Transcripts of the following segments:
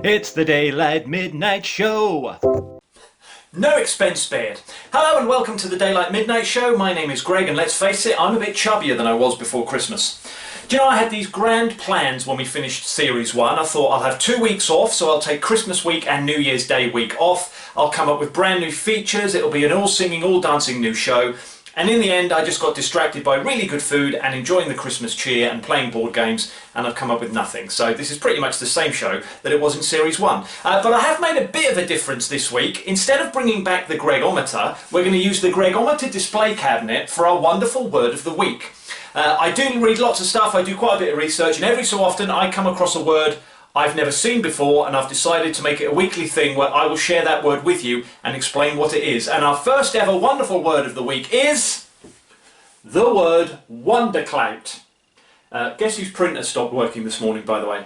It's the Daylight Midnight Show. No expense spared. Hello and welcome to the Daylight Midnight Show. My name is Greg and let's face it, I'm a bit chubbier than I was before Christmas. Do you know, I had these grand plans when we finished Series 1. I thought I'll have 2 weeks off, so I'll take Christmas week and New Year's Day week off. I'll come up with brand new features. It'll be an all singing, all dancing new show. And in the end, I just got distracted by really good food and enjoying the Christmas cheer and playing board games, and I've come up with nothing. So this is pretty much the same show that it was in Series 1. But I have made a bit of a difference this week. Instead of bringing back the Gregometer, we're going to use the Gregometer display cabinet for our wonderful word of the week. I do read lots of stuff, I do quite a bit of research, and every so often I come across a word I've never seen before, and I've decided to make it a weekly thing where I will share that word with you and explain what it is. And our first ever wonderful word of the week is the word wonderclout. Guess whose printer stopped working this morning, by the way.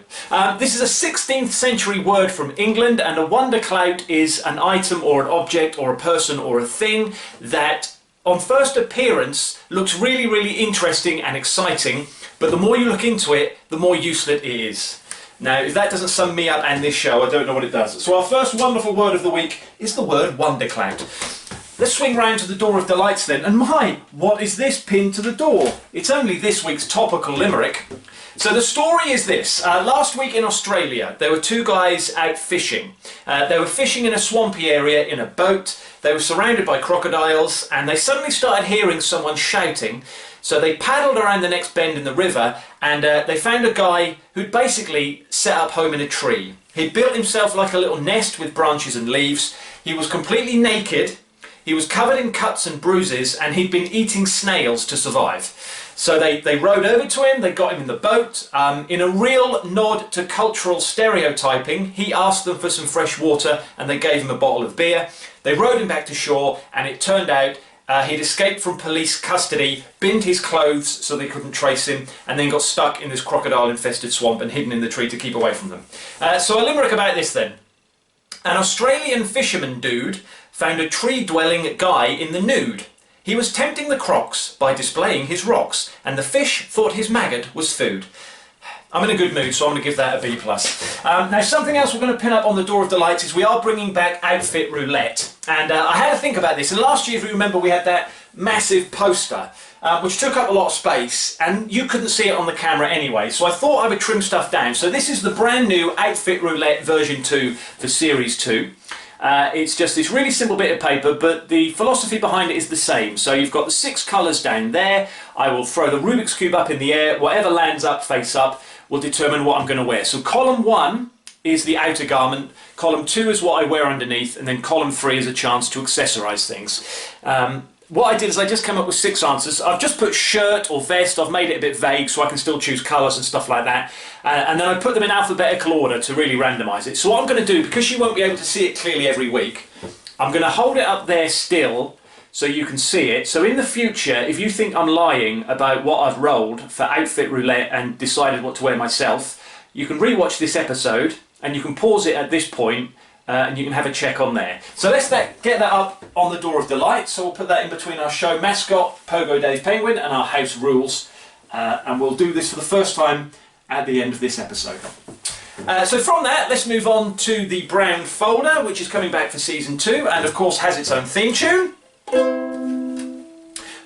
This is a 16th century word from England, and a wonderclout is an item or an object or a person or a thing that on first appearance looks really, really interesting and exciting, but the more you look into it, the more useless it is. Now, if that doesn't sum me up and this show, I don't know what it does. So our first wonderful word of the week is the word wonderclout. Let's swing round to the door of delights then. And my, what is this pinned to the door? It's only this week's topical limerick. So the story is this. Last week in Australia, there were two guys out fishing. They were fishing in a swampy area in a boat. They were surrounded by crocodiles, and they suddenly started hearing someone shouting. So they paddled around the next bend in the river, and they found a guy who'd basically set up home in a tree. He'd built himself like a little nest with branches and leaves. He was completely naked. He was covered in cuts and bruises, and he'd been eating snails to survive. So they rowed over to him, they got him in the boat. In a real nod to cultural stereotyping, he asked them for some fresh water, and they gave him a bottle of beer. They rowed him back to shore, and it turned out he'd escaped from police custody, binned his clothes so they couldn't trace him, and then got stuck in this crocodile-infested swamp and hidden in the tree to keep away from them. So a limerick about this then. An Australian fisherman dude found a tree-dwelling guy in the nude. He was tempting the crocs by displaying his rocks, and the fish thought his maggot was food. I'm in a good mood, so I'm going to give that a B+. Now, something else we're going to pin up on the door of delights is we are bringing back outfit roulette. And I had to think about this. And last year, if you remember, we had that massive poster, which took up a lot of space, and you couldn't see it on the camera anyway. So I thought I would trim stuff down. So this is the brand new outfit roulette version 2 for Series 2. It's just this really simple bit of paper, but the philosophy behind it is the same. So you've got the 6 colours down there. I will throw the Rubik's Cube up in the air. Whatever lands up, face up, will determine what I'm going to wear. So column 1 is the outer garment, column 2 is what I wear underneath, and then column 3 is a chance to accessorise things. What I did is I just came up with 6 answers. I've just put shirt or vest. I've made it a bit vague so I can still choose colours and stuff like that. And then I put them in alphabetical order to really randomise it. So what I'm going to do, because you won't be able to see it clearly every week, I'm going to hold it up there still so you can see it. So in the future, if you think I'm lying about what I've rolled for outfit roulette and decided what to wear myself, you can rewatch this episode and you can pause it at this point. And you can have a check on there. So let's get that up on the door of delight. So we'll put that in between our show mascot, Pogo Dave Penguin, and our house rules. And we'll do this for the first time at the end of this episode. So from that, let's move on to the brown folder, which is coming back for season 2, and of course has its own theme tune.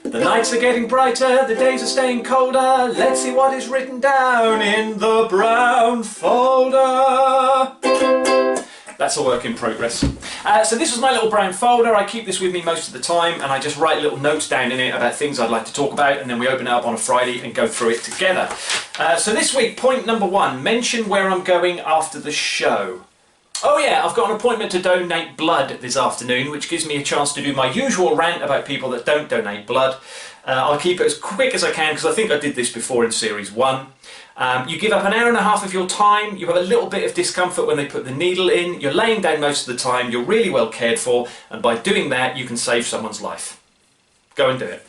The nights are getting brighter, the days are staying colder. Let's see what is written down in the brown folder. That's a work in progress. So this was my little brown folder. I keep this with me most of the time, and I just write little notes down in it about things I'd like to talk about, and then we open it up on a Friday and go through it together. So this week, point number 1, mention where I'm going after the show. Oh yeah, I've got an appointment to donate blood this afternoon, which gives me a chance to do my usual rant about people that don't donate blood. I'll keep it as quick as I can, because I think I did this before in Series 1. You give up an hour and a half of your time, you have a little bit of discomfort when they put the needle in, you're laying down most of the time, you're really well cared for, and by doing that you can save someone's life. Go and do it.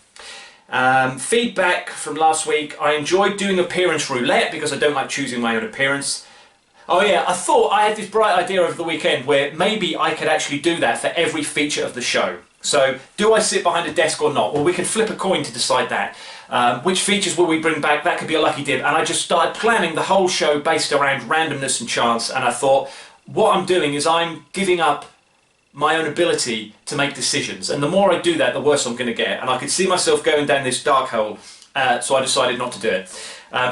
Feedback from last week, I enjoyed doing appearance roulette because I don't like choosing my own appearance. Oh yeah, I thought I had this bright idea over the weekend where maybe I could actually do that for every feature of the show. So, do I sit behind a desk or not? Well, we could flip a coin to decide that. Which features will we bring back? That could be a lucky dip. And I just started planning the whole show based around randomness and chance, and I thought, what I'm doing is I'm giving up my own ability to make decisions, and the more I do that, the worse I'm going to get, and I could see myself going down this dark hole, so I decided not to do it.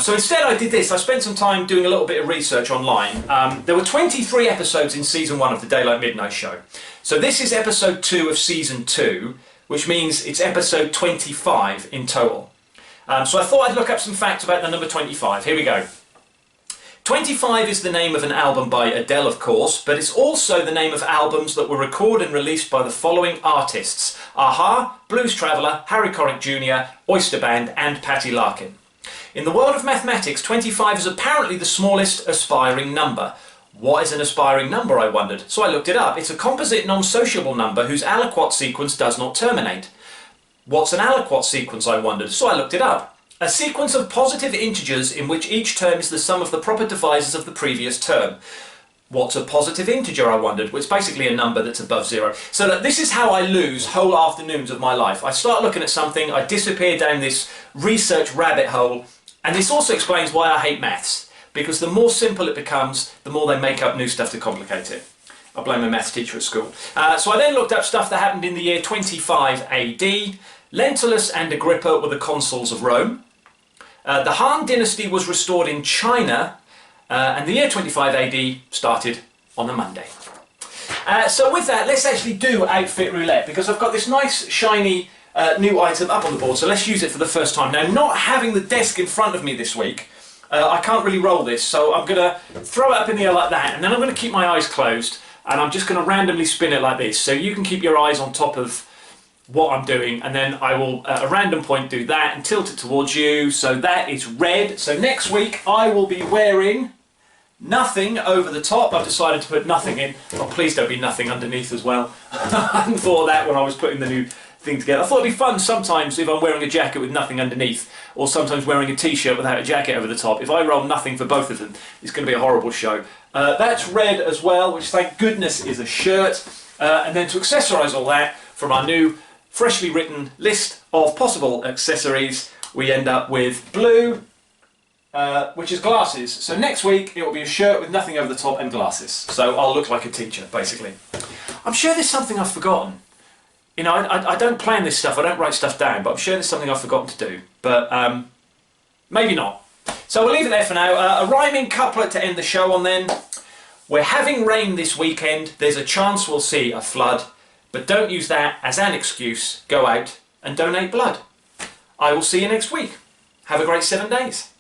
So instead I did this. I spent some time doing a little bit of research online. There were 23 episodes in season 1 of the Daylight Midnight Show. So this is episode 2 of season 2, which means it's episode 25 in total. So I thought I'd look up some facts about the number 25. Here we go. 25 is the name of an album by Adele, of course, but it's also the name of albums that were recorded and released by the following artists: a-ha, Blues Traveller, Harry Connick Jr., Oyster Band and Patty Larkin. In the world of mathematics, 25 is apparently the smallest aspiring number. What is an aspiring number, I wondered, so I looked it up. It's a composite non-sociable number whose aliquot sequence does not terminate. What's an aliquot sequence, I wondered, so I looked it up. A sequence of positive integers in which each term is the sum of the proper divisors of the previous term. What's a positive integer, I wondered? Well, it's basically a number that's above 0. So that this is how I lose whole afternoons of my life. I start looking at something, I disappear down this research rabbit hole, and this also explains why I hate maths. Because the more simple it becomes, the more they make up new stuff to complicate it. I blame my maths teacher at school. So I then looked up stuff that happened in the year 25 AD. Lentulus and Agrippa were the consuls of Rome. The Han dynasty was restored in China, and the year 25 AD started on a Monday. So with that, let's actually do Outfit Roulette, because I've got this nice shiny new item up on the board, so let's use it for the first time. Now, not having the desk in front of me this week, I can't really roll this, so I'm going to throw it up in the air like that, and then I'm going to keep my eyes closed, and I'm just going to randomly spin it like this, so you can keep your eyes on top of what I'm doing, and then I will at a random point do that and tilt it towards you. So that is red. So next week I will be wearing nothing over the top. I've decided to put nothing in. Oh, please don't be nothing underneath as well. I hadn't thought of that when I was putting the new thing together. I thought it'd be fun sometimes if I'm wearing a jacket with nothing underneath, or sometimes wearing a t-shirt without a jacket over the top. If I roll nothing for both of them, it's going to be a horrible show. That's red as well, which thank goodness is a shirt. And then to accessorise all that, from our new freshly written list of possible accessories, we end up with blue, which is glasses. So next week it will be a shirt with nothing over the top and glasses. So I'll look like a teacher, basically. I'm sure there's something I've forgotten. You know, I don't plan this stuff, I don't write stuff down, but I'm sure there's something I've forgotten to do. But maybe not. So we'll leave it there for now. A rhyming couplet to end the show on then. We're having rain this weekend, there's a chance we'll see a flood. But don't use that as an excuse. Go out and donate blood. I will see you next week. Have a great 7 days.